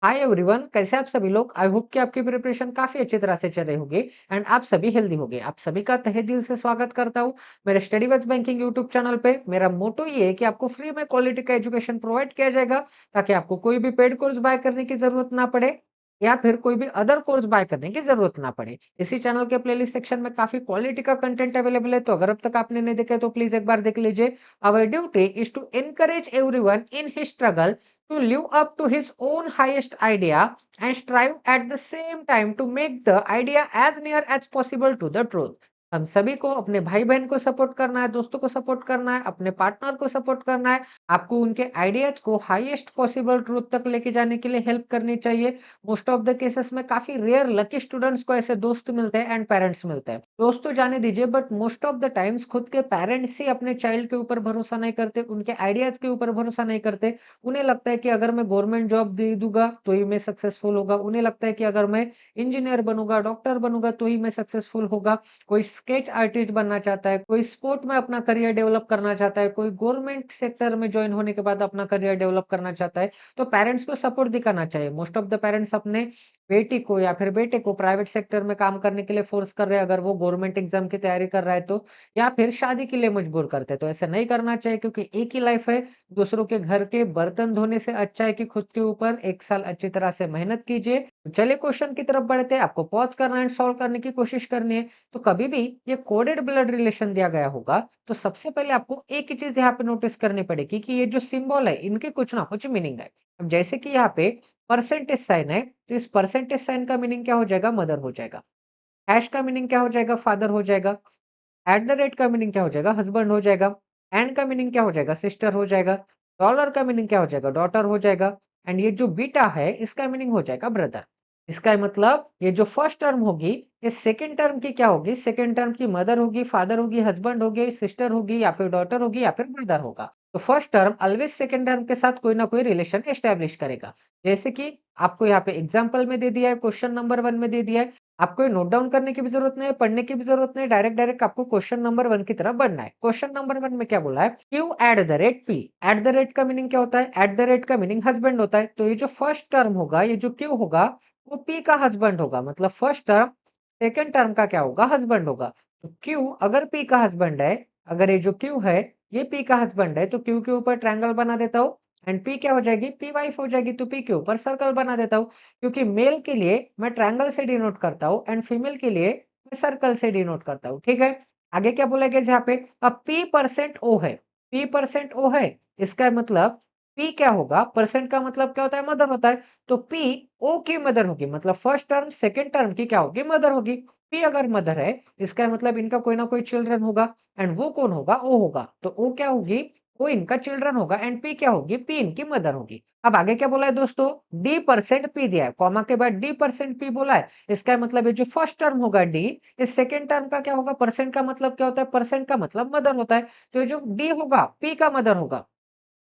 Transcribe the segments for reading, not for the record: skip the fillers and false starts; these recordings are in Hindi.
हाय एवरीवन, कैसे आप सभी लोग। आई होप कि आपकी प्रिपरेशन काफी अच्छी तरह से चल रही होगी एंड आप सभी हेल्दी होंगे। आप सभी का तहे दिल से स्वागत करता हूँ मेरे study with banking YouTube channel पे। मेरा मोटो ये है कि आपको फ्री में क्वालिटी का एजुकेशन प्रोवाइड किया जाएगा ताकि आपको कोई भी पेड कोर्स बाय करने की जरूरत ना पड़े या फिर कोई भी अदर कोर्स बाय करने की जरूरत ना पड़े। इसी चैनल के प्लेलिस्ट सेक्शन में काफी क्वालिटी का कंटेंट अवेलेबल है, तो अगर अब तक आपने नहीं देखा है तो प्लीज एक बार देख लीजिए। Our duty is to encourage everyone in his struggle to live up to his own highest idea and strive at the same time to make the idea as near as possible to the truth। हम सभी को अपने भाई बहन को सपोर्ट करना है, दोस्तों को सपोर्ट करना है, अपने पार्टनर को सपोर्ट करना है। आपको उनके आइडियाज को हाईएस्ट पॉसिबल ट्रूथ तक लेके जाने के लिए हेल्प करनी चाहिए। मोस्ट ऑफ द केसेस में काफी रेयर लकी स्टूडेंट्स को ऐसे दोस्त मिलते हैं एंड पेरेंट्स मिलते हैं। दोस्त तो जाने दीजिए, but most of the times खुद के पेरेंट्स ही अपने चाइल्ड के ऊपर भरोसा नहीं करते, उनके आइडियाज के ऊपर भरोसा नहीं करते। उन्हें लगता है कि अगर मैं गवर्नमेंट जॉब दे दूंगा तो ही मैं सक्सेसफुल होगा। उन्हें लगता है कि अगर मैं इंजीनियर बनूंगा, डॉक्टर बनूंगा तो ही मैं सक्सेसफुल होगा। कोई स्केच आर्टिस्ट बनना चाहता है, कोई स्पोर्ट में अपना करियर डेवलप करना चाहता है, कोई गवर्नमेंट सेक्टर में ज्वाइन होने के बाद अपना करियर डेवलप करना चाहता है। तो पेरेंट्स को सपोर्ट दिखाना चाहिए। मोस्ट ऑफ द पेरेंट्स अपने बेटी को या फिर बेटे को प्राइवेट सेक्टर में काम करने के लिए फोर्स कर रहे हैं अगर वो गवर्नमेंट एग्जाम की तैयारी कर रहा है तो, या फिर शादी के लिए मजबूर करते हैं। तो ऐसा नहीं करना चाहिए क्योंकि एक ही लाइफ है। दूसरों के घर के बर्तन धोने से अच्छा है कि खुद के ऊपर 1 साल अच्छी तरह से मेहनत कीजिए। तो चलिए क्वेश्चन की तरफ बढ़ते हैं। आपको पॉज करना एंड सॉल्व करने की कोशिश करनी है। तो कभी भी ये कोडेड ब्लड रिलेशन दिया गया होगा तो सबसे पहले आपको एक ही चीज यहाँ पे नोटिस करनी पड़ेगी कि ये जो सिंबल है इनके कुछ ना कुछ मीनिंग है। अब जैसे कि यहाँ पे परसेंटेज साइन है, तो इस परसेंटेज साइन का मीनिंग क्या हो जाएगा? मदर हो जाएगा। हैश का मीनिंग क्या हो जाएगा? फादर हो जाएगा। एट द रेट का मीनिंग क्या हो जाएगा? हस्बैंड हो जाएगा। एंड का मीनिंग क्या हो जाएगा? सिस्टर हो जाएगा। डॉलर का मीनिंग क्या हो जाएगा? डॉटर हो जाएगा। एंड ये जो बीटा है इसका मीनिंग हो जाएगा ब्रदर। इसका मतलब ये जो फर्स्ट टर्म होगी ये सेकंड टर्म की क्या होगी? सेकंड टर्म की मदर होगी, फादर होगी, हस्बैंड होगी, सिस्टर होगी या फिर डॉटर होगी या फिर ब्रदर होगा। तो first term always second term के साथ कोई ना कोई रिलेशन एस्टेब्लिश करेगा। जैसे कि आपको यहाँ पे एग्जाम्पल में दे दिया है, क्वेश्चन नंबर 1 में दे दिया है। आपको ये नोट डाउन करने की भी जरूरत नहीं है, पढ़ने की भी जरूरत नहीं है, डायरेक्ट डायरेक्ट आपको क्वेश्चन नंबर 1 की तरफ बढ़ना है। क्वेश्चन नंबर 1 में क्या बोला है? Q at the rate P. At the rate का मीनिंग क्या होता है? एट द रेट का मीनिंग हस्बैंड होता है। तो ये जो फर्स्ट टर्म होगा, ये जो क्यू होगा वो पी का हस्बैंड होगा। मतलब फर्स्ट टर्म सेकंड टर्म का क्या होगा? हस्बैंड होगा। तो क्यू अगर पी का हस्बैंड है, अगर ये जो क्यू है ये पी का हस्बैंड है, तो क्यू के ऊपर ट्रायंगल बना देता हूँ। एंड पी क्या हो जाएगी? पी वाइफ हो जाएगी। तो पी के ऊपर सर्कल बना देता हूँ, क्योंकि मेल के लिए मैं ट्रायंगल से डिनोट करता हूँ एंड फीमेल के लिए मैं सर्कल से डिनोट करता हूँ। ठीक है। आगे क्या बोला गया यहाँ पे? अब पी परसेंट ओ है। पी परसेंट ओ है, इसका मतलब पी क्या होगा? परसेंट का मतलब क्या होता है? मदर होता है। तो पी ओ की मदर होगी। मतलब फर्स्ट टर्म सेकंड टर्म की क्या होगी? मदर होगी। पी अगर मदर है इसका मतलब इनका कोई ना कोई चिल्ड्रन होगा। एंड वो कौन होगा? ओ होगा। तो ओ क्या होगी? वो इनका चिल्ड्रन होगा। एंड पी क्या होगी? पी इनकी मदर होगी। अब आगे क्या बोला है दोस्तों? डी परसेंट पी दिया है, कॉमा के बाद डी परसेंट पी बोला है। इसका मतलब ये जो फर्स्ट टर्म होगा डी, इस सेकंड टर्म का क्या होगा? परसेंट का मतलब क्या होता है? परसेंट का मतलब मदर होता है। तो ये जो डी होगा पी का मदर होगा।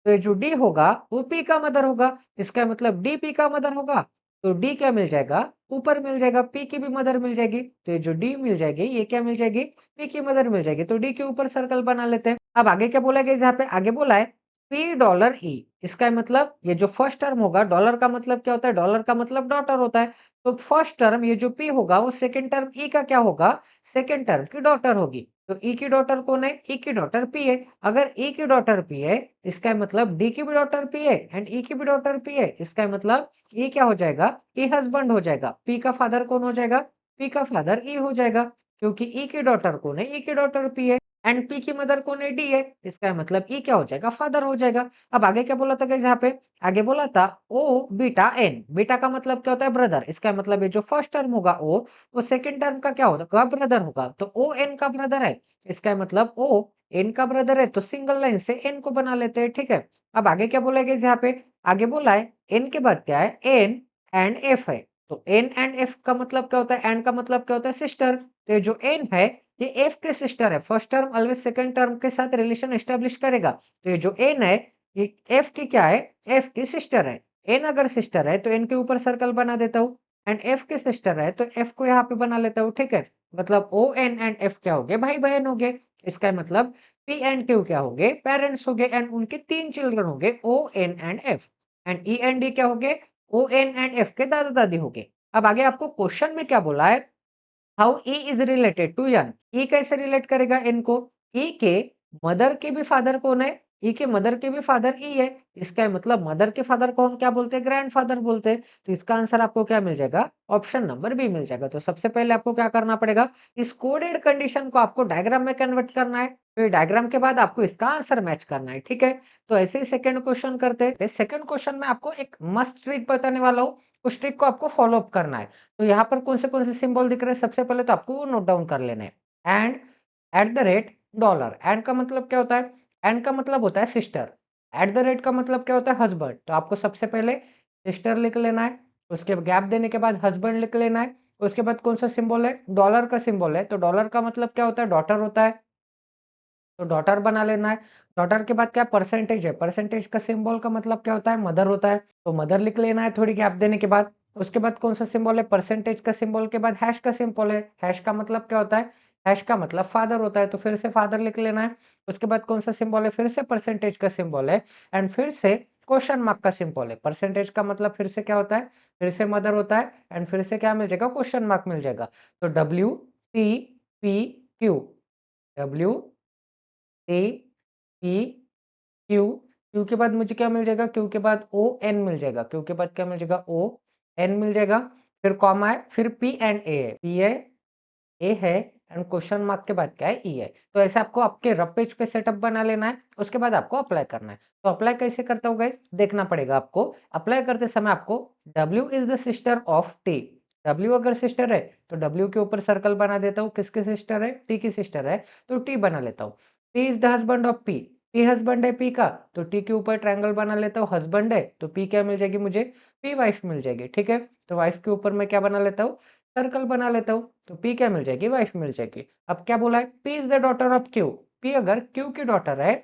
तो ये जो डी होगा वो पी का मदर होगा। इसका मतलब डी पी का मदर होगा। तो डी क्या मिल जाएगा? ऊपर मिल जाएगा, पी की भी मदर मिल जाएगी। तो ये जो डी मिल जाएगी ये क्या मिल जाएगी? पी की मदर मिल जाएगी। तो डी के ऊपर सर्कल बना लेते हैं। अब आगे क्या बोला गया? यहाँ पे आगे बोला है पी डॉलर ई। इसका मतलब ये जो फर्स्ट टर्म होगा, डॉलर का मतलब क्या होता है? डॉलर का मतलब डॉटर होता है। तो फर्स्ट टर्म ये जो पी होगा वो सेकंड टर्म ई का क्या होगा? सेकंड टर्म की डॉटर होगी। तो ई की डॉटर कौन है? ई की डॉटर पी है। अगर ई की डॉटर पी है इसका मतलब डी की भी डॉटर पी है एंड ई की भी डॉटर पी है। इसका मतलब ई क्या हो जाएगा? ई हस्बैंड हो जाएगा। पी का फादर कौन हो जाएगा? पी का फादर ई हो जाएगा, क्योंकि ई की डॉटर कौन है? ई की डॉटर पी है। एंड पी की मदर कौन है? डी है। इसका मतलब ई क्या हो जाएगा? फादर हो जाएगा। अब आगे क्या बोला था गाइस यहाँ पे? आगे बोला था ओ बीटा एन। बीटा का मतलब क्या होता है? ब्रदर। इसका मतलब ये जो फर्स्ट टर्म होगा ओ, वो सेकंड टर्म का क्या होगा? ब्रदर होगा। तो ओ एन का ब्रदर है। इसका मतलब ओ एन का ब्रदर है, तो सिंगल लाइन से एन को बना लेते हैं। ठीक है। अब आगे क्या बोला गया यहाँ पे? आगे बोला है एन के बाद क्या है? एन एंड एफ है। तो एन एंड एफ का मतलब क्या होता है? एन का मतलब क्या होता है? सिस्टर। तो ये जो एन है ये एफ के सिस्टर है। First term always second term के साथ रिलेशन एस्टेब्लिश करेगा। तो ये जो एन है ये एफ की क्या है? एफ की सिस्टर है। एन अगर सिस्टर है तो एन के ऊपर सर्कल बना देता हूँ। एंड एफ की सिस्टर है तो एफ को यहाँ पे बना लेता हूँ। ठीक है। मतलब ओ एन एंड एफ क्या हो गए? भाई बहन हो गए। इसका मतलब पी एंड क्यू क्या हो गए? पेरेंट्स हो गए एंड उनके 3 चिल्ड्रन हो गए O N and F. And E and D क्या हो गए? ओ एन एंड एफ के दादा दादी हो गए। अब आगे आपको क्वेश्चन में क्या बोला है, how E is related to N. E कैसे रिलेट करेगा एन को? ई के मदर के भी फादर कौन है? ई के मदर के भी फादर ई है। इसका मतलब मदर के फादर कौन क्या बोलते हैं? ग्रैंडफादर बोलते हैं। तो इसका आंसर आपको क्या मिल जाएगा? ऑप्शन नंबर बी मिल जाएगा। तो सबसे पहले आपको क्या करना पड़ेगा? इस कोडेड कंडीशन को आपको डायग्राम में कन्वर्ट करना है। फिर डायग्राम के बाद आपको इसका आंसर मैच करना है, ठीक है? तो ऐसे ही सेकंड क्वेश्चन करते हैं। सेकंड क्वेश्चन में आपको एक मस्त ट्रिक बताने वाला हूँ। उस ट्रिक को आपको फॉलो अप करना है। तो यहाँ पर कौन से सिंबल दिख रहे हैं? सबसे पहले तो आपको वो नोट डाउन कर लेने हैं। And, at the rate, dollar. And का मतलब क्या होता है? एंड का मतलब होता है सिस्टर। एट द रेट का मतलब क्या होता है? हस्बैंड। तो आपको सबसे पहले सिस्टर लिख लेना है, उसके गैप देने के बाद हस्बैंड लिख लेना है। उसके बाद कौन सा सिंबल है? डॉलर का सिंबल है। तो डॉलर का मतलब क्या होता है? डॉटर होता है। तो डॉटर बना लेना है। डॉटर के बाद क्या? परसेंटेज है। परसेंटेज का सिंबल का मतलब क्या होता है? मदर होता है। तो मदर लिख लेना है थोड़ी गैप देने के बाद। उसके बाद कौन सा सिंबल है? परसेंटेज का सिंबल के बाद हैश का सिंबल है। हैश का मतलब क्या होता है? हैश का मतलब फादर होता है। तो फिर से फादर लिख लेना है। उसके बाद कौन सा सिंबल है? फिर से परसेंटेज का सिंबल है। एंड फिर से क्वेश्चन मार्क का सिंबल है। परसेंटेज का मतलब फिर से क्या होता है? फिर से मदर होता है। एंड फिर से क्या मिल जाएगा? क्वेश्चन मार्क मिल जाएगा। तो W T P Q. W T P Q. Q के बाद मुझे क्या मिल जाएगा? क्यू के बाद ओ एन मिल जाएगा। क्यू के बाद क्या मिल जाएगा? ओ एन मिल जाएगा। फिर कॉमा है, फिर पी एंड ए है। पी है, ए है, एंड क्वेश्चन मार्क के बाद क्या है? ई है। तो ऐसे आपको आपके रफ पेज पे सेटअप बना लेना है। उसके बाद आपको अप्लाई करना है। तो अप्लाई कैसे करता हूँ गाइस? देखना पड़ेगा आपको। अप्लाई करते समय आपको W is the sister of T. W अगर सिस्टर है तो डब्ल्यू के ऊपर सर्कल बना देता हूँ। किसकी सिस्टर है? टी की सिस्टर है, तो टी बना लेता हूँ। T is the husband of P. T husband है पी का, तो टी के ऊपर ट्रायंगल बना लेता हूँ। हस्बैंड है तो पी क्या मिल जाएगी मुझे? पी वाइफ मिल जाएगी, ठीक है? तो वाइफ के ऊपर मैं क्या बना लेता हूँ? सर्कल बना लेता हूँ। तो पी क्या मिल जाएगी? वाइफ मिल जाएगी। अब क्या बोला है? P is the daughter of Q. P अगर क्यू की डॉटर है,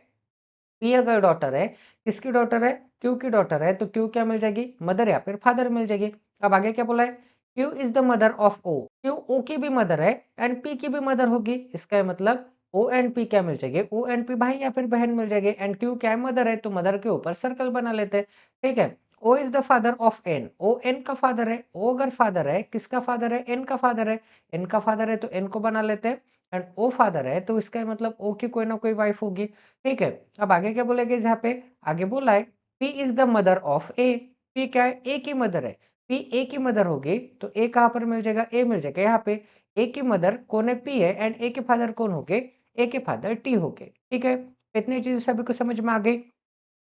पी अगर डॉटर है, किसकी डॉटर है? क्यू की डॉटर है, तो क्यू क्या मिल जाएगी? मदर या फिर फादर मिल जाएगी। अब आगे क्या बोला है? Q is the mother of O. Q O की भी मदर है एंड पी की भी मदर होगी। इसका मतलब ओ एंड पी क्या मिल जाएंगे? ओ एंड पी भाई या फिर बहन मिल जाएंगे। एंड क्यू क्या है? मदर है, तो मदर के ऊपर सर्कल बना लेते हैं, ठीक है? O is the father of N. O N का फादर है। ओ अगर फादर है, किसका फादर है? एन का फादर है। एन का फादर है तो एन को बना लेते हैं। एंड ओ फादर है तो इसका मतलब ओ की कोई ना कोई वाइफ होगी, ठीक है? अब आगे क्या बोलेगा यहाँ पे? आगे बोला है P is the mother of A. P क्या है? ए की मदर है। पी ए की मदर होगी तो ए कहाँ पर मिल जाएगा? ए मिल जाएगा यहाँ पे। ए की मदर कौन है? पी है। एंड ए के फादर कौन हो गए? ए के फादर टी हो गए, ठीक है? इतनी चीजें सभी को समझ में आ गई।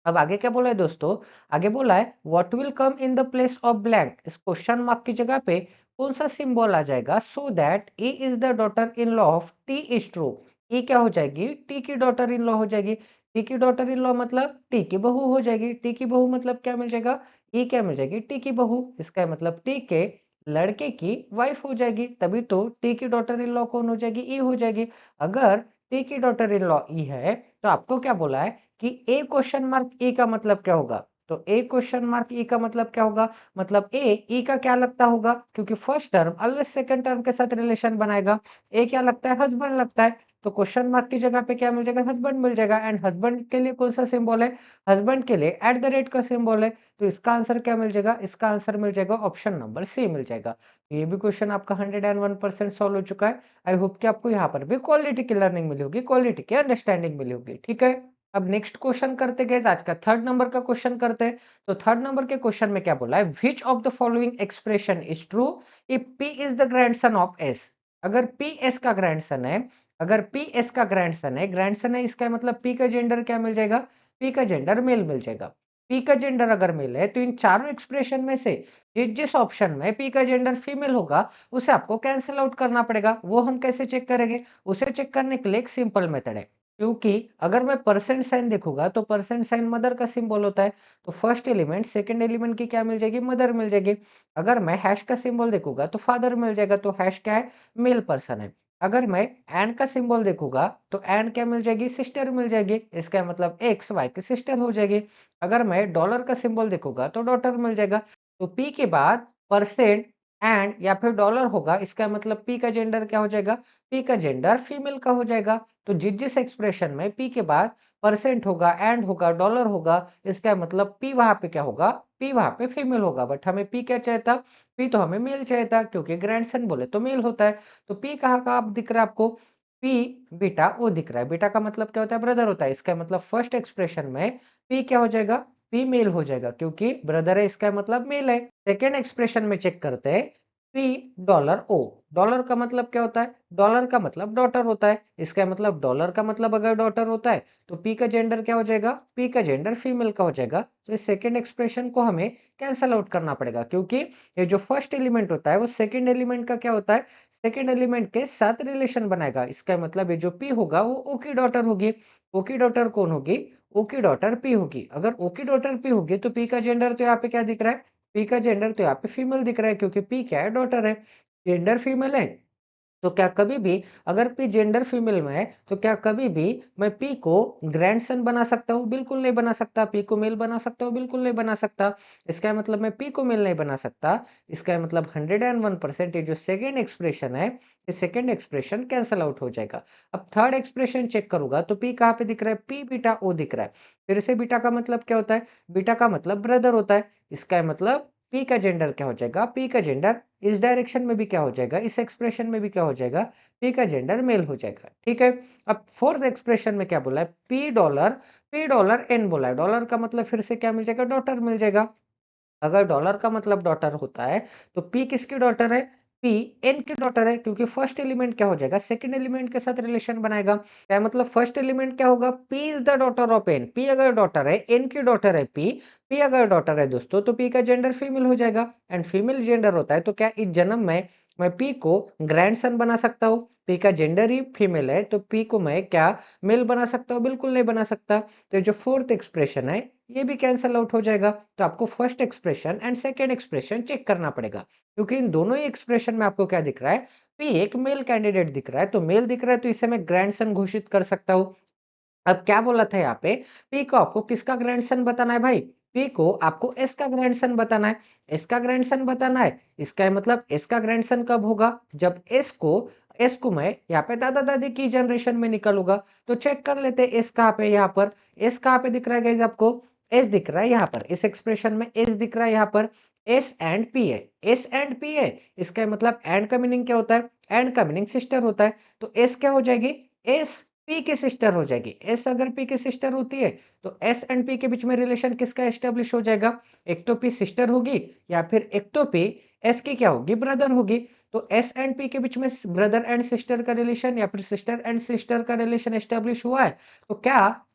अब आगे क्या बोला है दोस्तों? आगे बोला है what will come in the place of blank. इस क्वेश्चन मार्क की जगह पे कौन सा सिंबल आ जाएगा? So that E is the daughter in law of T is true. E क्या हो जाएगी? टी की डॉटर इन लॉ हो जाएगी। टी की डॉटर इन लॉ मतलब टी की बहू हो जाएगी। टी की बहू मतलब क्या मिल जाएगा? ई क्या मिल जाएगी? टी की बहू। इसका मतलब टी के लड़के की वाइफ हो जाएगी। तभी तो टी की डॉटर इन लॉ कौन हो जाएगी? ई हो जाएगी। अगर टी की डॉटर इन लॉ ई है तो आपको क्या बोला है कि ए क्वेश्चन मार्क ई का मतलब क्या होगा? तो ए क्वेश्चन मार्क ई का मतलब क्या होगा? मतलब ए ई का क्या लगता होगा? क्योंकि first term always second term के साथ रिलेशन बनाएगा। ए क्या लगता है? हस्बैंड लगता है। तो क्वेश्चन मार्क की जगह पे क्या मिल जाएगा? हस्बैंड मिल जाएगा। एंड हस्बैंड के लिए कौन सा सिंबल है? हस्बैंड के लिए एट द रेट का सिंबल है। तो इसका आंसर क्या मिल जाएगा? इसका आंसर मिल जाएगा ऑप्शन नंबर सी मिल जाएगा। तो ये भी क्वेश्चन आपका 101% सॉल्व हो चुका है। आई होप कि आपको यहाँ पर भी क्वालिटी की लर्निंग मिली होगी, क्वालिटी की अंडरस्टैंडिंग मिली होगी, ठीक है? अब नेक्स्ट क्वेश्चन करते गए, आज का थर्ड नंबर का क्वेश्चन करते हैं। तो थर्ड नंबर के क्वेश्चन में क्या बोला है? Which of the following expression is true if P is the grandson of S. अगर पी एस का ग्रैंडसन है, अगर पी एस का ग्रैंडसन है, इसका मतलब पी का जेंडर क्या मिल जाएगा? पी का जेंडर मेल मिल जाएगा। पी का जेंडर अगर मेल है तो इन चारों एक्सप्रेशन में से जिस ऑप्शन में पी का जेंडर फीमेल होगा उसे आपको कैंसिल आउट करना पड़ेगा। वो हम कैसे चेक करेंगे? उसे चेक करने के लिए एक सिंपल मेथड है। क्योंकि अगर मैं परसेंट साइन देखूंगा तो परसेंट साइन मदर का सिंबल होता है। तो फर्स्ट एलिमेंट सेकंड एलिमेंट की क्या मिल जाएगी? मदर मिल जाएगी। अगर मैं हैश का सिंबल देखूंगा तो फादर मिल जाएगा। तो हैश क्या है? मेल पर्सन है। अगर मैं एंड का सिंबल देखूंगा तो एंड क्या मिल जाएगी? सिस्टर मिल जाएगी। इसका मतलब एक्स वाई की सिस्टर हो जाएगी। अगर मैं डॉलर का सिंबल देखूंगा तो डॉटर मिल जाएगा। तो पी के बाद परसेंट एंड या फिर डॉलर होगा, इसका मतलब पी का जेंडर क्या हो जाएगा? पी का जेंडर फीमेल का हो जाएगा। तो जिस एक्सप्रेशन में पी के बाद परसेंट होगा, एंड होगा, डॉलर होगा, इसका मतलब पी वहां पे क्या होगा? पी वहाँ पे फीमेल होगा, बट हमें पी क्या चाहिए था? पी तो हमें मेल चाहिए था, क्योंकि ग्रैंडसन बोले तो मेल होता है। तो पी कहाँ का अब दिख रहा है आपको? पी बीटा ओ दिख रहा है। बीटा का मतलब क्या होता है? ब्रदर होता है। इसका मतलब फर्स्ट एक्सप्रेशन में पी क्या हो जाएगा? पी मेल हो जाएगा, क्योंकि ब्रदर है, इसका मतलब मेल है। सेकेंड एक्सप्रेशन में चेक करते हैं, पी डॉलर ओ। डॉलर का मतलब क्या होता है? डॉलर का मतलब डॉटर होता है। इसका मतलब डॉलर का मतलब अगर डॉटर होता है तो पी का जेंडर क्या हो जाएगा? पी का जेंडर फीमेल का हो जाएगा। तो इस सेकंड एक्सप्रेशन को हमें कैंसल आउट करना पड़ेगा, क्योंकि ये जो फर्स्ट एलिमेंट होता है वो सेकंड एलिमेंट का क्या होता है? सेकंड एलिमेंट के साथ रिलेशन बनाएगा। इसका मतलब ये जो पी होगा वो ओ की डॉटर होगी। ओ की डॉटर कौन होगी? ओ की डॉटर पी होगी। अगर ओ की डॉटर पी होगी तो पी का जेंडर तो यहाँ पे क्या दिख रहा है? पी का जेंडर तो यहाँ पे फीमेल दिख रहा है, क्योंकि पी क्या है? डॉटर है। जेंडर फीमेल है, तो क्या कभी भी अगर पी जेंडर फीमेल में है तो क्या कभी भी मैं पी को ग्रैंडसन बना सकता हूँ? बिल्कुल नहीं बना सकता। पी को मेल बना सकता हूँ? बिल्कुल नहीं बना सकता। इसका मतलब मैं पी को मेल नहीं बना सकता। इसका मतलब 101% ये जो सेकेंड एक्सप्रेशन है, ये सेकेंड एक्सप्रेशन कैंसल आउट हो जाएगा। अब थर्ड एक्सप्रेशन चेक करूंगा तो पी कहाँ पे दिख रहा है? पी बीटा ओ दिख रहा है। फिर से बीटा का मतलब क्या होता है? बीटा का मतलब ब्रदर होता है। इसका मतलब पी का जेंडर क्या हो जाएगा? पी का जेंडर इस डायरेक्शन में भी क्या हो जाएगा? इस एक्सप्रेशन में भी क्या हो जाएगा? पी का जेंडर मेल हो जाएगा। ठीक है। अब फोर्थ एक्सप्रेशन में क्या बोला है? पी डॉलर एन बोला है। डॉलर का मतलब फिर से क्या मिल जाएगा? डॉटर मिल जाएगा। अगर डॉलर का मतलब डॉटर होता है तो पी किसकी डॉटर है? पी एन की डॉटर है, क्योंकि फर्स्ट एलिमेंट क्या हो जाएगा? सेकंड एलिमेंट के साथ रिलेशन बनाएगा। क्या मतलब फर्स्ट एलिमेंट क्या होगा? P is the daughter of N. P अगर डॉटर है, एन की डॉटर है पी, पी अगर डॉटर है दोस्तों, तो पी का जेंडर फीमेल हो जाएगा। एंड फीमेल जेंडर होता है तो क्या इस जन्म में मैं पी को ग्रैंडसन बना सकता हूँ? पी का जेंडर ही फीमेल है तो पी को मैं क्या मेल बना सकता हूँ? बिल्कुल नहीं बना सकता। तो ये जो फोर्थ एक्सप्रेशन है ये भी कैंसल आउट हो जाएगा। तो आपको first expression and second expression check करना पड़ेगा, क्योंकि इन दोनों ही एक्सप्रेशन में आपको क्या दिख रहा है? पी एक मेल कैंडिडेट दिख रहा है, तो मेल दिख रहा है तो इसे मैं ग्रैंडसन घोषित कर सकता हूँ। अब क्या बोला था यहाँ पे? पी को आपको किसका ग्रैंडसन बताना है भाई? पी को आपको एस का ग्रैंडसन बताना है। एस का ग्रैंडसन बताना है। इसका मतलब एस का ग्रैंडसन कब होगा? जब एस को मैं यहाँ पे दादा दादी की जनरेशन में निकलूंगा। तो चेक कर लेते हैं एस कहाँ पे? यहाँ पर एस कहाँ पे दिख रहा है गाइस आपको? एस दिख रहा है यहाँ पर। इस एक्सप्रेशन में एस दिख रहा है यहाँ पर। एस एंड पी है। एस एंड पी है। इसका मतलब एंड का मीनिंग क्या होता है? एंड का मीनिंग सिस्टर होता है। तो एस क्या हो जाएगी? एस पी की सिस्टर हो जाएगी। एस अगर पी की सिस्टर होती है तो एस एंड पी के बीच में रिलेशन किसका एस्टेब्लिश हो जाएगा? एक तो पी सिस्टर होगी, या फिर एक तो पी एस की क्या होगी? ब्रदर होगी। तो एस एंड पी के बीच में ब्रदर एंड सिस्टर का रिलेशन या फिर सिस्टर एंड सिस्टर का रिलेशन एस्टेब्लिश हुआ है। तो क्या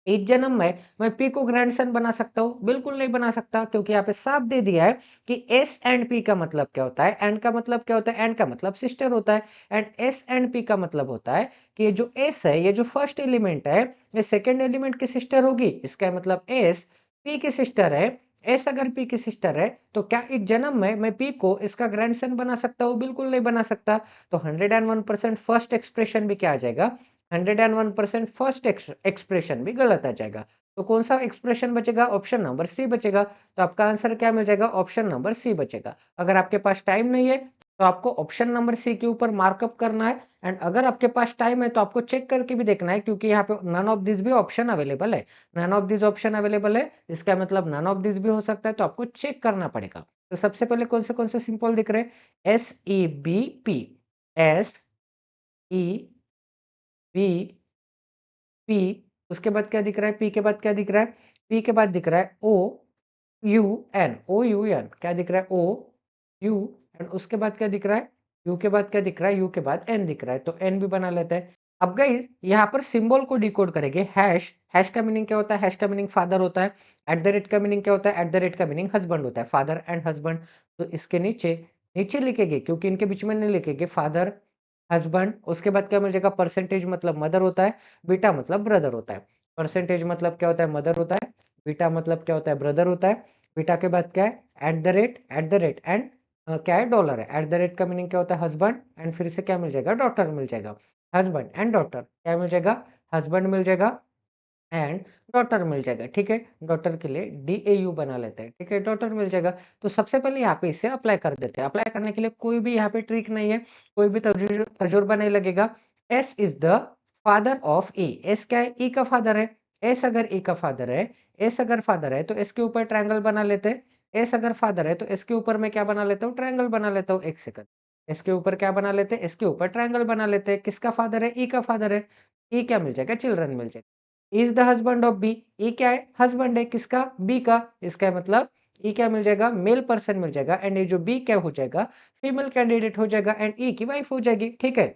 इस जन्म में मैं पी को ग्रैंडसन बना सकता हूँ? बिल्कुल नहीं बना सकता, क्योंकि यहाँ पे साफ दे दिया है कि एस एंड पी का मतलब क्या होता है? एंड का मतलब क्या होता है? एंड का मतलब सिस्टर होता है। एंड एस एंड पी का मतलब होता है कि ये जो एस है, ये जो फर्स्ट एलिमेंट है, ये सेकेंड एलिमेंट की सिस्टर होगी। इसका मतलब एस पी की सिस्टर है। एस अगर पी की सिस्टर है तो क्या इस जन्म में मैं पी को इसका ग्रैंडसन बना सकता हूँ? बिल्कुल नहीं बना सकता। तो 101% फर्स्ट एक्सप्रेशन भी क्या आ जाएगा? 101% फर्स्ट एक्सप्रेशन भी गलत आ जाएगा। तो कौन सा एक्सप्रेशन बचेगा? ऑप्शन नंबर सी बचेगा। तो आपका आंसर क्या मिल जाएगा? ऑप्शन नंबर सी बचेगा। अगर आपके पास टाइम नहीं है तो आपको ऑप्शन नंबर सी के ऊपर मार्कअप करना है। एंड अगर आपके पास टाइम है तो आपको चेक करके भी देखना है, क्योंकि यहाँ पे नन ऑफ दिस भी ऑप्शन अवेलेबल है। None of this option available है, इसका मतलब नन ऑफ दिस भी हो सकता है, तो आपको चेक करना पड़ेगा। तो सबसे पहले कौन से सिंपल दिख रहे हैं? S E B P. S E B P. उसके बाद क्या दिख रहा है? पी के बाद क्या दिख रहा है? पी के बाद दिख रहा है O U N. O U N क्या दिख रहा है? O U N. उसके बाद क्या दिख रहा है? यू के बाद क्या दिख रहा है? यू के बाद एन दिख रहा है, तो एन भी बना लेते हैं। अब गाइस यहाँ पर सिंबल को डिकोड करेंगे। हैश। हैश का मीनिंग क्या होता है? हैश का मीनिंग फादर होता है। एट द रेट का मीनिंग क्या होता है? एट द रेट का मीनिंग हस्बैंड होता है। Father and husband. तो इसके नीचे नीचे लिखेंगे, क्योंकि इनके बीच में नहीं लिखेंगे। Father husband. उसके बाद क्या मिल जाएगा? परसेंटेज मतलब मदर होता है। बीटा मतलब ब्रदर होता है। परसेंटेज मतलब क्या होता है? मदर होता है। बीटा मतलब क्या होता है? ब्रदर होता है। बीटा के बाद क्या है? एट द रेट एंड क्या है? डॉलर है। एट द रेट का मीनिंग क्या होता है? हस्बैंड। एंड फिर से क्या मिल जाएगा? डॉटर मिल जाएगा। हस्बैंड एंड डॉटर क्या मिल जाएगा? हस्बैंड मिल जाएगा एंड डॉटर मिल जाएगा। ठीक है। डॉटर के लिए DAU बना लेते हैं। ठीक है, डॉटर मिल जाएगा। तो सबसे पहले यहाँ पे इसे अप्लाई कर देते हैं। अप्लाई करने के लिए कोई भी यहाँ पे ट्रिक नहीं है, कोई भी तजुर्बा नहीं लगेगा। S is the father of E. S क्या है? ई का फादर है। एस अगर ए का फादर है, एस अगर फादर है तो एस के ऊपर ट्रायंगल बना लेते हैं। एस अगर फादर है तो एस के ऊपर मैं क्या बना लेता हूँ? ट्रायंगल बना लेता हूँ। 1 सेकंड। एस के ऊपर क्या बना लेते हैं? एस के ऊपर ट्रायंगल बना लेते हैं। किसका फादर है? ई का फादर है। ई क्या मिल जाएगा? चिल्ड्रन मिल जाएगा। Is the husband of B. E क्या है? हस्बैंड है किसका? बी का। इसका मतलब ई क्या मिल जाएगा? मेल पर्सन मिल जाएगा एंड ये जो बी क्या हो जाएगा? फीमेल कैंडिडेट हो जाएगा एंड ई की वाइफ हो जाएगी। ठीक है?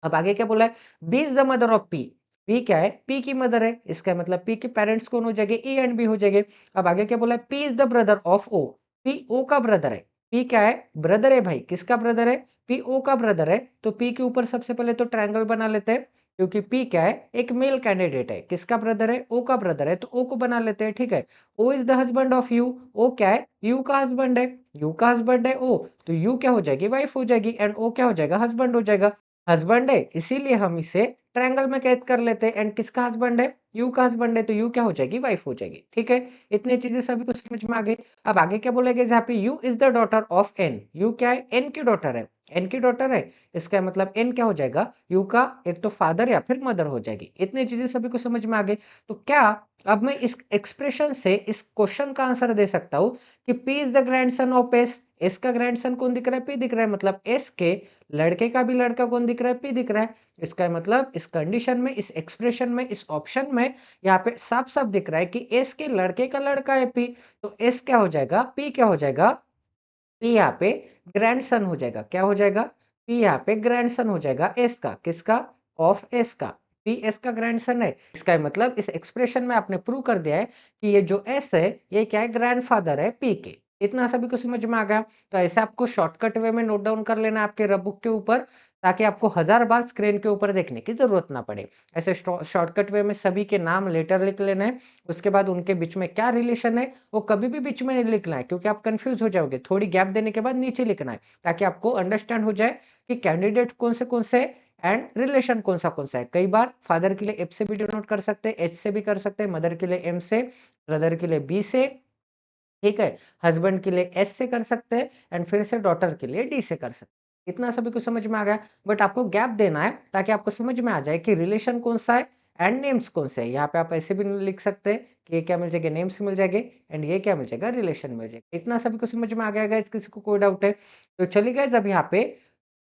अब आगे क्या बोला है? B is the mother of P. P क्या है? पी की मदर है। इसका मतलब पी के पेरेंट्स कौन हो जाएंगे? ए एंड बी हो जाएंगे। अब आगे क्या बोला है? P is the brother of O. P O का ब्रदर है। पी क्या है? ब्रदर है भाई। किसका ब्रदर है? पी ओ का ब्रदर है। तो पी के ऊपर सबसे पहले तो ट्रायंगल बना लेते हैं, क्योंकि पी क्या है? एक मेल कैंडिडेट है। किसका ब्रदर है? ओ का ब्रदर है, तो ओ को बना लेते हैं। ठीक है? O is the husband of U. O क्या है? यू का हस्बैंड है। यू का हस्बैंड है ओ, तो यू क्या हो जाएगी? वाइफ हो जाएगी एंड ओ क्या हो जाएगा? हस्बैंड हो जाएगा। हस्बैंड है, इसीलिए हम इसे ट्रायंगल में कैद कर लेते हैं एंड किसका हस्बैंड है? यू का हस्बैंड है, तो यू क्या हो जाएगी? वाइफ हो जाएगी। ठीक है? इतनी चीजें सभी को समझ में आ गई। अब आगे क्या बोलेगा? यहाँ पे U is the daughter of N. U क्या है? एन की डॉटर है। एन की डॉटर है, इसका मतलब एन क्या हो जाएगा? यू का एक तो फादर या फिर मदर हो जाएगी। इतनी चीजें सभी को समझ में आ गई। तो क्या अब मैं इस एक्सप्रेशन से इस क्वेश्चन का आंसर दे सकता हूं कि P is the grandson of S. S का ग्रैंडसन कौन दिख रहा है? पी दिख रहा है। मतलब एस के लड़के का भी लड़का कौन दिख रहा है? पी दिख रहा है। इसका मतलब इस कंडीशन में, इस एक्सप्रेशन में, इस ऑप्शन में यहाँ पे साफ साफ दिख रहा है कि एस के लड़के का लड़का है पी। तो एस क्या हो जाएगा? पी क्या हो जाएगा? पी यहाँ पे ग्रैंडसन हो जाएगा। क्या हो जाएगा? पी यहाँ पे ग्रैंडसन हो जाएगा एस का। किसका? ऑफ एस का। पी एस का ग्रैंडसन है। इसका मतलब इस एक्सप्रेशन में आपने प्रूव कर दिया है कि ये जो एस है ये क्या है? ग्रैंडफादर है पी के। इतना सभी को समझ में आ गया। तो ऐसे आपको शॉर्टकट वे में नोट डाउन कर लेना है आपके रफ बुक के ऊपर, ताकि आपको 1000 बार स्क्रीन के ऊपर देखने की जरूरत ना पड़े। ऐसे शॉर्टकट वे में सभी के नाम लेटर लिख लेना है। उसके बाद उनके बीच में क्या रिलेशन है वो कभी भी बीच में नहीं लिखना है, क्योंकि आप कंफ्यूज हो जाओगे। थोड़ी गैप देने के बाद नीचे लिखना है, ताकि आपको अंडरस्टैंड हो जाए कि कैंडिडेट कौन से एंड रिलेशन कौन सा है। कई बार फादर के लिए एफ से भी डिनोट कर सकते हैं, एच से भी कर सकते हैं, मदर के लिए एम से, ब्रदर के लिए बी से, ठीक है? हस्बैंड के लिए एस से कर सकते हैं एंड फिर से डॉटर के लिए डी से कर सकते हैं। इतना सभी को समझ में आ गया। बट आपको गैप देना है ताकि आपको समझ में आ जाए कि रिलेशन कौन सा है एंड नेम्स कौन से है। यहाँ पे आप ऐसे भी लिख सकते हैं कि ये क्या मिल जाएगा? नेम्स मिल जाएंगे एंड ये क्या मिल जाएगा? रिलेशन मिल जाएगा। इतना सभी को समझ में आ गया गाइस? किसी को कोई डाउट है तो चलिए गाइस, अब यहाँ पे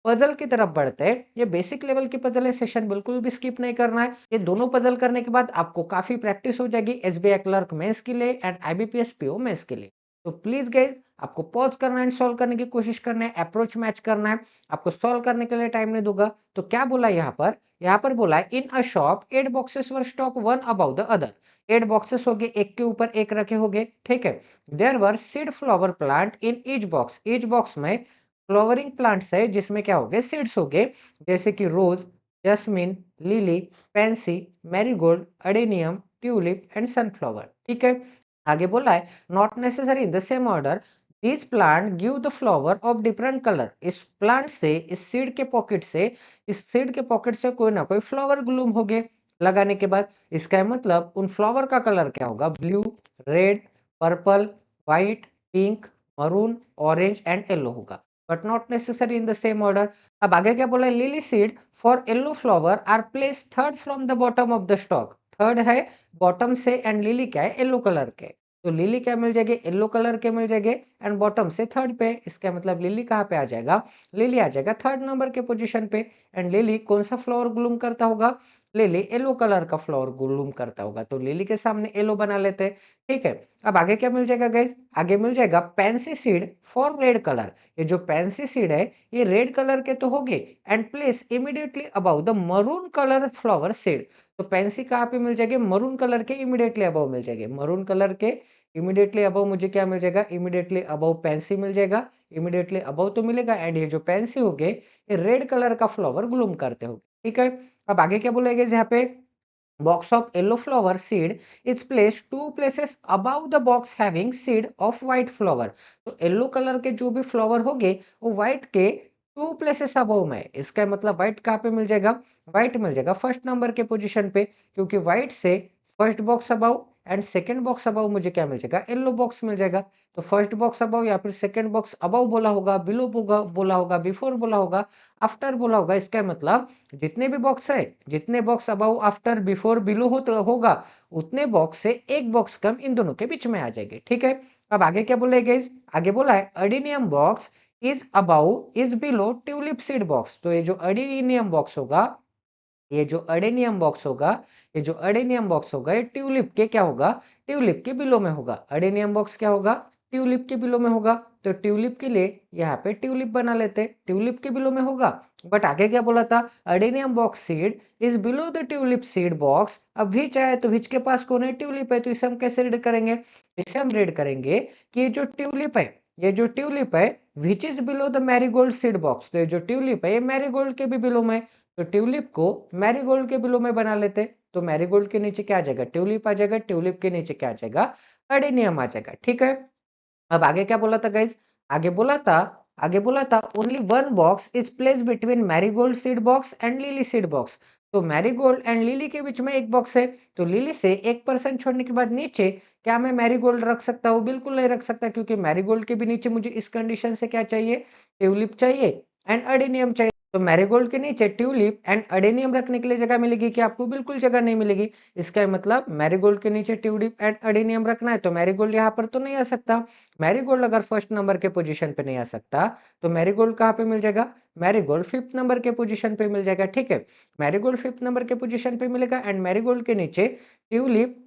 पजल की तरफ बढ़ते हैं। ये बेसिक लेवल की पजल है, सेशन बिल्कुल भी स्किप नहीं करना है। ये दोनों पजल करने के बाद आपको काफी प्रैक्टिस हो जाएगी एसबीआई क्लर्क मेंस के लिए एंड आईबीपीएस पीओ मेंस के लिए। तो प्लीज गाइज, आपको पॉज करना है, सॉल्व करने की कोशिश करना है, अप्रोच मैच करना है। आपको सॉल्व करने के लिए टाइम नहीं दूंगा। तो क्या बोला यहाँ पर? यहाँ पर बोला है in a shop 8 boxes were stock one about the other. 8 boxes हो गए, एक के ऊपर एक रखे हो गए। ठीक है? There were seed flower plant in each box. Each box में फ्लावरिंग प्लांट्स है जिसमें क्या हो गए? सीड्स हो गए, जैसे कि rose, jasmine, lily, pansy, marigold, adenium, tulip and sunflower. ठीक है? आगे बोला है not necessary in the same order, this plant give the flower of different colour. इस प्लांट से, इस सीड के पॉकेट से, इस सीड के पॉकेट से कोई ना कोई फ्लावर ग्लूम हो गए लगाने के बाद। इसका मतलब उन फ्लावर का कलर क्या होगा? Blue, red, purple, white, pink, maroon, orange and yellow होगा, but not necessary in the same order. अब आगे क्या बोला है? Lily seed for yellow flower are place third from the bottom of the stock. Third है बॉटम से एंड लिली क्या है? येलो कलर के। तो लिली क्या मिल जाएगी? येलो कलर के मिल जाएंगे एंड बॉटम से थर्ड पे। इसका मतलब लिली कहाँ पे आ जाएगा? लिली आ जाएगा थर्ड नंबर के पोजीशन पे। एंड लिली कौन सा फ्लावर ग्लूम करता होगा? लिली येलो कलर का फ्लावर ग्लूम करता होगा, तो लिली के सामने येलो बना लेते हैं। ठीक है? अब आगे क्या मिल जाएगा गाइज? आगे मिल जाएगा Pence seed for red colour. ये जो पेंसी सीड है ये रेड कलर के तो हो गए and place immediately about the maroon colour flower seed. तो पेंसी कहाँ पे मिल जाएगी? मरून कलर के इमीडिएटली अबव मिल जाएंगे। मरून कलर के इमीडिएटली अबव मुझे क्या मिल जाएगा? इमीडिएटली अबव पेंसी मिल जाएगा। इमीडिएटली अबव तो मिलेगा एंड ये जो पेंसी हो गए ये रेड कलर का फ्लावर ग्लूम करते हो। ठीक है? अब आगे क्या बोलेगा यहाँ पे? Box of yellow flower seed is place two places above the box having seed of white flower. तो येलो कलर के जो भी फ्लावर हो गए वो व्हाइट के टू प्लेसेस अबाउ में। इसका मतलब व्हाइट कहाँ पे मिल जाएगा? व्हाइट मिल जाएगा फर्स्ट नंबर के पोजीशन पे, क्योंकि व्हाइट से first box about and second box above मुझे क्या मिल जाएगा, येलो बॉक्स मिल जाएगा। तो फर्स्ट बॉक्स अबव या फिर सेकंड बॉक्स अबव बोला होगा, बिलो बोला होगा, बिफोर बोला होगा, आफ्टर बोला होगा। इसका मतलब जितने भी बॉक्स है, जितने box above, after, before, below होगा, उतने बॉक्स से एक बॉक्स कम इन दोनों के बीच में आ जाएगी। ठीक है, अब आगे क्या बोला है गाइस, आगे बोला है adenium box is above is below tulip seed box. तो ये जो अडेनियम बॉक्स होगा, ये जो अडेनियम बॉक्स होगा, ये जो अडेनियम बॉक्स होगा, ये ट्यूलिप के क्या होगा, ट्यूलिप के बिलो में होगा। अडेनियम बॉक्स क्या होगा, ट्यूलिप के बिलो में होगा। तो ट्यूलिप के लिए यहाँ पे ट्यूलिप बना लेते हैं, ट्यूलिप के बिलो में होगा। बट आगे क्या बोला था, adenium box seed is below the tulip seed box. अब विच है, तो विच के पास कौन है, ट्यूलिप है। तो इसे हम कैसे रीड करेंगे, इसे हम रीड करेंगे कि ये जो ट्यूलिप है, ये जो ट्यूलिप है, which is below the marigold seed box. तो ये जो ट्यूलिप है, ये मैरीगोल्ड के भी बिलो में। तो ट्यूलिप को मैरीगोल्ड के बिलो में बना लेते। तो मैरीगोल्ड के नीचे क्या आ जाएगा, ट्यूलिप आ जाएगा, ट्यूलिप के नीचे क्या आ जाएगा, अडेनियम आ जाएगा। ठीक है, अब आगे क्या बोला था गाइस, आगे बोला था, आगे बोला था only one box is place between marigold seed box and lily seed box. तो मैरीगोल्ड एंड लिली के बीच में एक बॉक्स है। तो लिली से 1% छोड़ने के बाद नीचे क्या मैं मैरीगोल्ड रख सकता हूँ, बिल्कुल नहीं रख सकता, क्योंकि मैरीगोल्ड के भी नीचे मुझे इस कंडीशन से क्या चाहिए, ट्यूलिप चाहिए एंड अडेनियम चाहिए। तो मैरीगोल्ड के नीचे ट्यूलिप एंड अडेनियम रखने के लिए जगह मिलेगी कि आपको, बिल्कुल जगह नहीं मिलेगी। इसका मतलब मैरीगोल्ड के नीचे ट्यूलिप एंड अडेनियम रखना है, तो मैरीगोल्ड यहाँ पर तो नहीं आ सकता। मैरीगोल्ड अगर फर्स्ट नंबर के पोजीशन पे नहीं आ सकता, तो मैरीगोल्ड कहाँ पे मिल जाएगा, मैरीगोल्ड फिफ्थ नंबर के पोजीशन पे मिल जाएगा। ठीक है, मैरीगोल्ड फिफ्थ नंबर के पोजीशन पे मिलेगा एंड मैरीगोल्ड के नीचे ट्यूलिप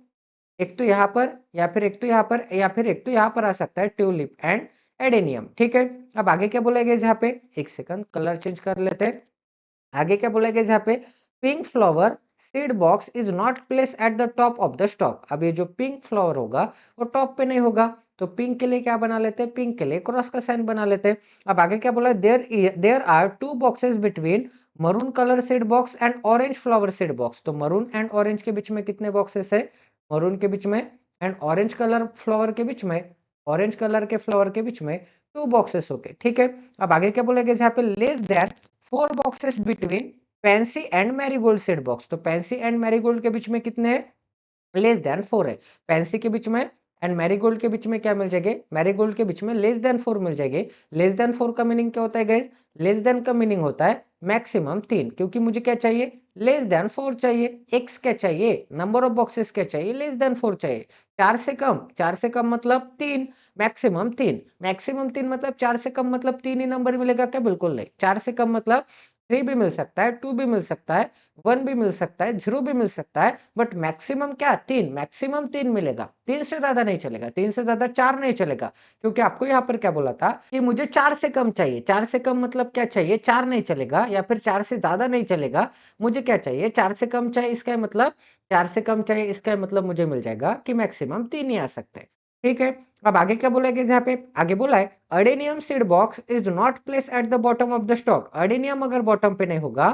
एक तो यहाँ पर, या फिर एक तो यहाँ पर, या फिर एक तो यहाँ पर आ सकता है, ट्यूलिप एंड एडेनियम। ठीक है, अब आगे क्या बोला गया यहाँ पे, एक सेकंड कलर चेंज कर लेते हैं। आगे क्या बोला गया यहाँ पे, pink flower seed box is not place at the top of the stock. अब ये जो पिंक फ्लावर होगा वो टॉप पे नहीं होगा। तो पिंक के लिए क्या बना लेते हैं, पिंक के लिए क्रॉस का साइन बना लेते हैं। अब आगे क्या बोला, there are two boxes between maroon colour seed box and orange flower seed box. तो मरून एंड ऑरेंज के बीच में कितने बॉक्सेस है, मरून के बीच में एंड ऑरेंज कलर फ्लावर के बीच में, ऑरेंज कलर के फ्लावर के बीच में टू बॉक्सेस हो गए। ठीक है, अब आगे क्या बोला गया यहाँ पे, less than 4 boxes between pansy and marigold seed box. तो पैंसी एंड मैरीगोल्ड के बीच में कितने हैं, लेस देन 4 है। पैंसी के बीच में एंड मैरीगोल्ड के बीच में क्या मिल जाएगी, मैरीगोल्ड के बीच में लेस देन 4 मिल जाएगी। लेस देन 4 का मीनिंग क्या होता है गाइस, लेस देन का मीनिंग होता है मैक्सिमम 3, क्योंकि मुझे क्या चाहिए, लेस देन 4 चाहिए। एक्स क्या चाहिए, नंबर ऑफ बॉक्सेस क्या चाहिए, लेस देन 4 चाहिए। 4 से कम, 4 से कम मतलब 3, मैक्सिमम 3, मैक्सिमम 3 मतलब 4 से कम मतलब 3 ही नंबर मिलेगा क्या, बिल्कुल नहीं। 4 से कम मतलब 3 भी मिल सकता है, 2 भी मिल सकता है, 1 भी मिल सकता है, 0 भी मिल सकता है, बट मैक्सिमम क्या, 3, मैक्सिमम 3 मिलेगा। 3 से ज़्यादा नहीं चलेगा, 3 से ज़्यादा 4 नहीं चलेगा, क्योंकि आपको यहाँ पर क्या बोला था कि मुझे 4 से कम चाहिए। 4 से कम मतलब क्या चाहिए, 4 नहीं चलेगा, या फिर 4 से ज़्यादा नहीं चलेगा। मुझे क्या चाहिए, 4 से कम चाहिए, इसका मतलब 4 से कम चाहिए, इसका मतलब मुझे मिल जाएगा कि मैक्सिमम 3 ही आ सकते हैं। ठीक है, अब आगे क्या बोला गया यहाँ पे, आगे बोला है adenium seed box is not place at the bottom of the stock. Adenium अगर बॉटम पे नहीं होगा,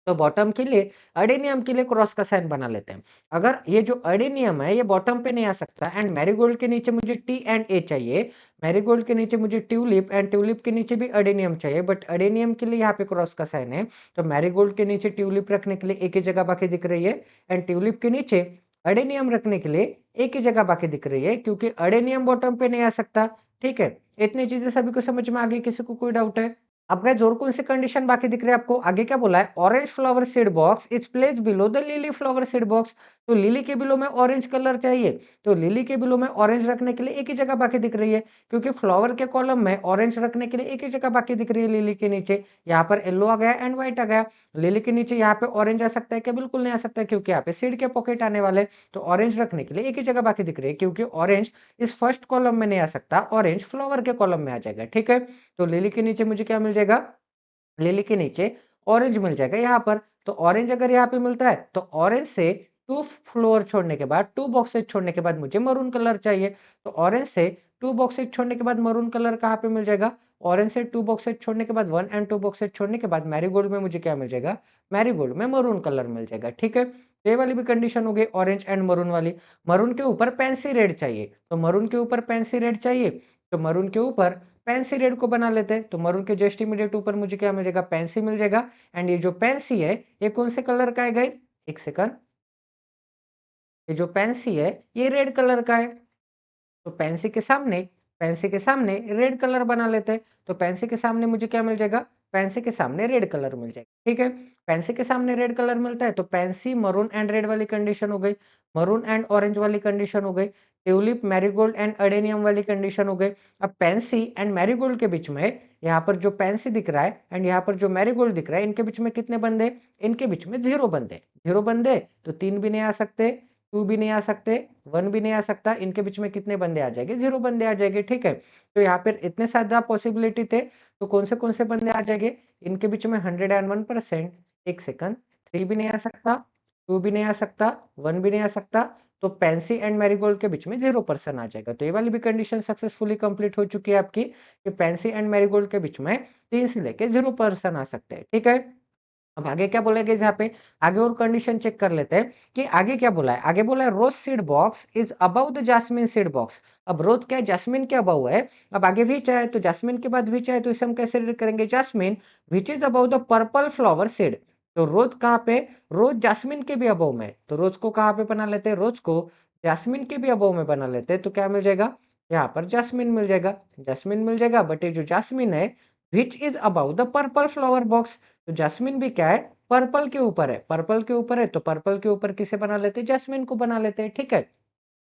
तो बॉटम के लिए, अडेनियम के लिए क्रॉस का साइन बना लेते हैं। अगर ये जो अडेनियम है ये बॉटम पे नहीं आ सकता एंड मैरीगोल्ड के नीचे मुझे टी एंड ए चाहिए, मैरीगोल्ड के नीचे मुझे ट्यूलिप एंड ट्यूलिप के नीचे भी अडेनियम चाहिए, बट अडेनियम के लिए यहाँ पे क्रॉस का साइन है। तो मैरीगोल्ड के नीचे ट्यूलिप रखने के लिए एक ही जगह बाकी दिख रही है एंड ट्यूलिप के नीचे अडेनियम रखने के लिए एक ही जगह बाकी दिख रही है, क्योंकि अडेनियम बॉटम पे नहीं आ सकता। ठीक है, इतनी चीजें सभी को समझ में आ गई, किसी को कोई डाउट है। अब गाइस और कौन सी कंडीशन बाकी दिख रही है आपको, आगे क्या बोला है, orange flower seed box is place below the lily flower seed box. तो लिली के बिलो में ऑरेंज कलर चाहिए, तो लिली के बिलो में ऑरेंज रखने के लिए एक ही जगह बाकी दिख रही है, क्योंकि फ्लावर के कॉलम में ऑरेंज रखने के लिए एक ही जगह बाकी दिख रही है। लिली के नीचे यहाँ पर येलो आ गया एंड व्हाइट आ गया, लिली के नीचे यहाँ पे ऑरेंज आ सकता है क्या, बिल्कुल नहीं आ सकता, क्योंकि यहाँ पे सीड के पॉकेट आने वाले। तो ऑरेंज रखने के लिए एक ही जगह बाकी दिख रही है, क्योंकि ऑरेंज इस फर्स्ट कॉलम में नहीं आ सकता, ऑरेंज फ्लावर के कॉलम में आ जाएगा। ठीक है, तो लिली के नीचे मुझे क्या मिल जाएगा, लिली के नीचे ऑरेंज मिल जाएगा यहाँ पर। तो ऑरेंज अगर यहाँ पे मिलता है, तो ऑरेंज से 2 फ्लोर छोड़ने के बाद, 2 बॉक्सेस छोड़ने के बाद मुझे मरून कलर चाहिए। तो ऑरेंज से 2 बॉक्सेस छोड़ने के बाद मरून कलर कहाँ पे मिल जाएगा, ऑरेंज से 2 बॉक्सेस छोड़ने के बाद 1 एंड 2 बॉक्सेस छोड़ने के बाद मैरीगोल्ड में मुझे क्या मिल जाएगा, मैरीगोल्ड में मरून कलर मिल जाएगा। ठीक है, तो ये वाली भी कंडीशन हो गई ऑरेंज एंड मरून वाली। मरून के ऊपर पेंसी रेड चाहिए, तो मरून के ऊपर पेंसी रेड चाहिए, तो मरून के ऊपर पेंसी रेड को बना लेते हैं। तो मरून के जस्ट इमीडिएट ऊपर मुझे क्या मिल जाएगा, पेंसी मिल जाएगा एंड ये जो पेंसी है ये कौन से कलर का है गाइस, एक सेकंड, ये जो पेंसी है, ये रेड कलर का है। तो पेंसी के सामने रेड कलर बना लेते हैं। तो पेंसी के सामने मुझे क्या मिल जाएगा? पेंसी के सामने रेड कलर मिल जाएगा, ठीक है? पेंसी के सामने रेड कलर मिलता है तो पेंसी मरून एंड रेड वाली कंडीशन हो गई, मरून एंड ऑरेंज वाली कंडीशन हो गई, ट्यूलिप, मैरीगोल्ड एंड अडेनियम वाली कंडीशन हो गई। अब पेंसी एंड मैरीगोल्ड के बीच में यहाँ पर जो पेंसी दिख रहा है एंड यहाँ पर जो मैरीगोल्ड दिख रहा है, इनके बीच में कितने बंदे? इनके बीच में 0 बंदे। 0 बंदे तो 3 भी नहीं आ सकते, 2 भी नहीं आ सकते, 1 भी नहीं आ सकता, इनके बीच में कितने बंदे आ जाएंगे? 0 बंदे आ जाएंगे, ठीक है? तो यहाँ पर इतने ज़्यादा पॉसिबिलिटी थे, तो कौन से बंदे आ जाएंगे? इनके बीच में 101%, 1 सेकंड, 3 भी नहीं आ सकता, 2 भी नहीं आ सकता, 1 भी नहीं आ सकता, तो पेंसी एंड मैरीगोल्ड के बीच में 0% आ जाएगा। तो ये वाली भी कंडीशन सक्सेसफुली कंप्लीट हो चुकी है आपकी, कि पेंसी एंड मैरीगोल्ड के बीच में 3 से लेके 0% आ सकते हैं, ठीक है? अब आगे क्या बोला गया यहाँ पे? आगे और कंडीशन चेक कर लेते हैं कि आगे क्या बोला है? आगे बोला है rose seed box is above the jasmine seed box. अब रोज क्या है? जैस्मिन के अबव है। अब आगे विच है, तो जैस्मिन के बाद विच है, तो इसे हम कैसे रीड करेंगे? Jasmine which is above the purple flower seed. तो रोज कहाँ पे? रोज जैस्मिन के भी अबव में। तो रोज को कहाँ पे बना लेते हैं? रोज को जैस्मिन के भी अबव में बना लेते हैं। तो क्या मिल जाएगा? यहाँ पर जैस्मिन मिल जाएगा, जैस्मिन मिल जाएगा। बट ये जो जैस्मिन है विच is above the purple flower box, तो जैस्मिन भी क्या है? पर्पल के ऊपर है। पर्पल के ऊपर है तो पर्पल के ऊपर किसे बना लेते हैं? जैस्मिन को बना लेते हैं, ठीक है?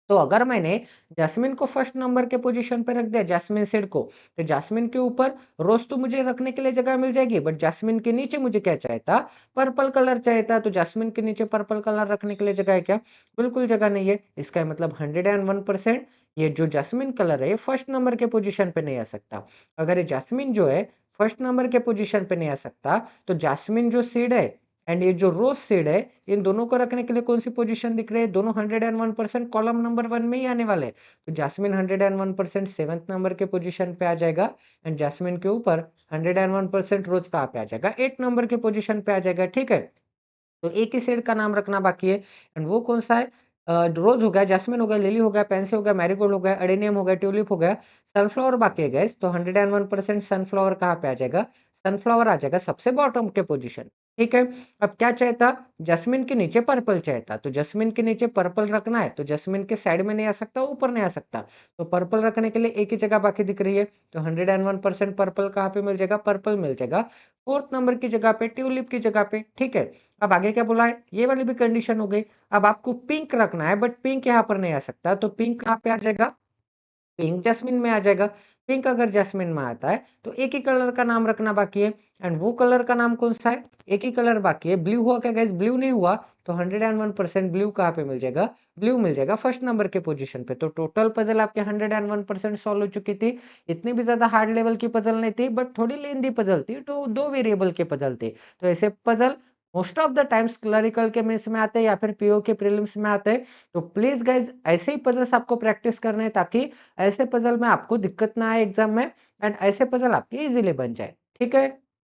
तो अगर मैंने जैस्मिन को फर्स्ट नंबर के पोजीशन पे रख दिया, जैस्मिन सीड को, तो जैस्मिन के ऊपर रोज तो मुझे रखने के लिए जगह मिल जाएगी, बट जैस्मिन के नीचे मुझे क्या चाहिए था? पर्पल कलर चाहिए था। तो जैस्मिन के नीचे पर्पल कलर रखने के लिए जगह है क्या? बिल्कुल जगह नहीं है। इसका मतलब 101% ये जो जैस्मिन कलर है, ये फर्स्ट नंबर के पोजीशन पे नहीं आ सकता। अगर ये जैस्मिन जो है फर्स्ट नंबर के पोजीशन पे नहीं आ सकता, तो जैस्मिन जो सीड है एंड ये जो रोज सीड है, इन दोनों को रखने के लिए कौन सी पोजीशन दिख रही है? दोनों 101% कॉलम नंबर 1 में ही आने वाले हैं। तो जैस्मिन 101% 7th नंबर के पोजीशन पे आ जाएगा एंड जैस्मिन के ऊपर 101% रोज कहाँ पे आ जाएगा? 8 नंबर के पोजीशन पे आ जाएगा, ठीक है? तो एक ही शेड का नाम रखना बाकी है एंड वो कौन सा है? रोज हो गया, जैस्मिन हो गया, लिली हो गया, पेंसी हो गया, मैरीगोल्ड हो गया, अडेनियम हो गया, ट्यूलिप हो गया, सनफ्लावर बाकी है गाइस। तो 101% सनफ्लावर कहाँ पे आ जाएगा? सनफ्लावर आ जाएगा सबसे बॉटम के पोजीशन, ठीक है? अब क्या चाहिए था? जैस्मिन के नीचे पर्पल चाहिए था। तो जैस्मिन के नीचे पर्पल रखना है, तो जैस्मिन के साइड में नहीं आ सकता, ऊपर नहीं आ सकता। तो पर्पल रखने के लिए एक ही जगह बाकी दिख रही है। तो 101% पर्पल कहाँ पे मिल जाएगा? पर्पल मिल जाएगा 4th नंबर की जगह पे, ट्यूलिप की जगह पे, ठीक है? अब आगे क्या बोला है? ये वाली भी कंडीशन हो गई। अब आपको पिंक रखना है, बट पिंक यहाँ पर नहीं आ सकता। तो पिंक कहाँ पे आ जाएगा? पिंक जैस्मिन में आ जाएगा। पिंक अगर जैस्मिन में आता है तो एक ही कलर का नाम रखना बाकी है एंड वो कलर का नाम कौन सा है? एक ही कलर बाकी है। ब्लू हुआ क्या गाइस? ब्लू नहीं हुआ। तो 101% ब्लू कहाँ पे मिल जाएगा? ब्लू मिल जाएगा फर्स्ट नंबर के पोजीशन पे। तो टोटल पजल आपके 101% सॉल्व हो चुकी थी। इतनी भी ज्यादा हार्ड लेवल की पजल नहीं थी, बट थोड़ी लेंदी पजल थी। तो 2 वेरिएबल के पजल थे। तो ऐसे puzzle most of the times clerical के मेंस में आते हैं या फिर पीओ के प्रीलिम्स में आते हैं। तो प्लीज गाइज ऐसे ही पजल्स आपको प्रैक्टिस करने हैं, ताकि ऐसे पजल में आपको दिक्कत ना आए एग्जाम में एंड ऐसे पजल आपके इजीली बन जाए, ठीक है?